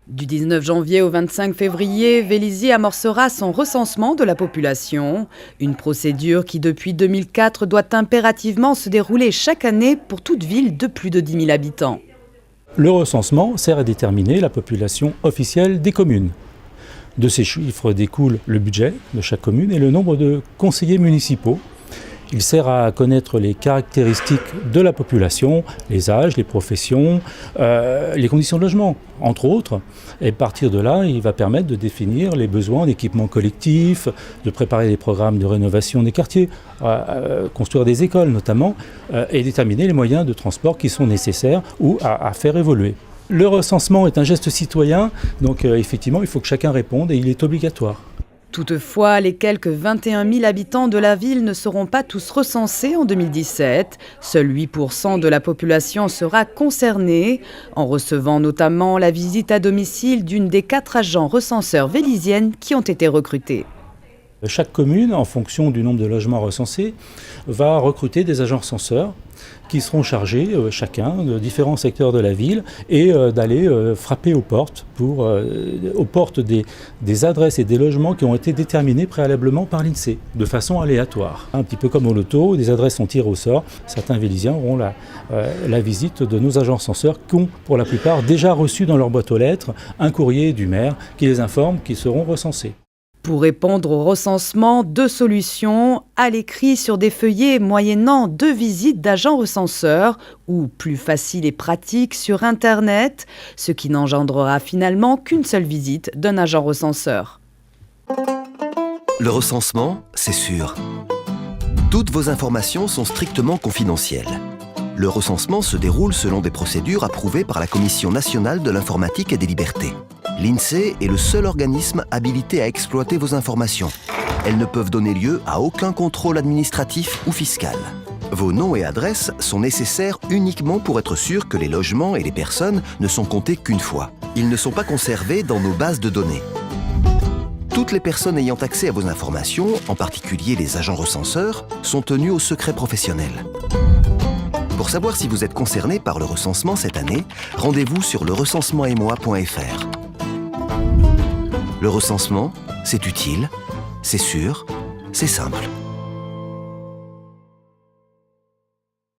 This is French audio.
Du 19 janvier au 25 février, Vélizy amorcera son recensement de la population. Une procédure qui, depuis 2004, doit impérativement se dérouler chaque année pour toute ville de plus de 10 000 habitants. Le recensement sert à déterminer la population officielle des communes. De ces chiffres découle le budget de chaque commune et le nombre de conseillers municipaux. Il sert à connaître les caractéristiques de la population, les âges, les professions, les conditions de logement, entre autres. Et à partir de là, il va permettre de définir les besoins d'équipements collectifs, de préparer des programmes de rénovation des quartiers, construire des écoles notamment, et déterminer les moyens de transport qui sont nécessaires ou à faire évoluer. Le recensement est un geste citoyen, donc effectivement, il faut que chacun réponde et il est obligatoire. Toutefois, les quelques 21 000 habitants de la ville ne seront pas tous recensés en 2017. Seul 8% de la population sera concernée, en recevant notamment la visite à domicile d'une des 4 agents recenseurs véliziennes qui ont été recrutés. Chaque commune, en fonction du nombre de logements recensés, va recruter des agents recenseurs qui seront chargés, chacun, de différents secteurs de la ville et d'aller frapper aux portes, des adresses et des logements qui ont été déterminés préalablement par l'INSEE, de façon aléatoire. Un petit peu comme au loto, des adresses sont tirées au sort. Certains Véliziens auront la visite de nos agents recenseurs qui ont, pour la plupart, déjà reçu dans leur boîte aux lettres un courrier du maire qui les informe qu'ils seront recensés. Pour répondre au recensement, 2 solutions, à l'écrit sur des feuillets moyennant 2 visites d'agents recenseurs ou, plus facile et pratique, sur Internet, ce qui n'engendrera finalement qu'une seule visite d'un agent recenseur. Le recensement, c'est sûr. Toutes vos informations sont strictement confidentielles. Le recensement se déroule selon des procédures approuvées par la Commission nationale de l'informatique et des libertés. L'INSEE est le seul organisme habilité à exploiter vos informations. Elles ne peuvent donner lieu à aucun contrôle administratif ou fiscal. Vos noms et adresses sont nécessaires uniquement pour être sûr que les logements et les personnes ne sont comptés qu'une fois. Ils ne sont pas conservés dans nos bases de données. Toutes les personnes ayant accès à vos informations, en particulier les agents recenseurs, sont tenues au secret professionnel. Pour savoir si vous êtes concerné par le recensement cette année, rendez-vous sur lerecensementsetmoi.fr. Le recensement, c'est utile, c'est sûr, c'est simple.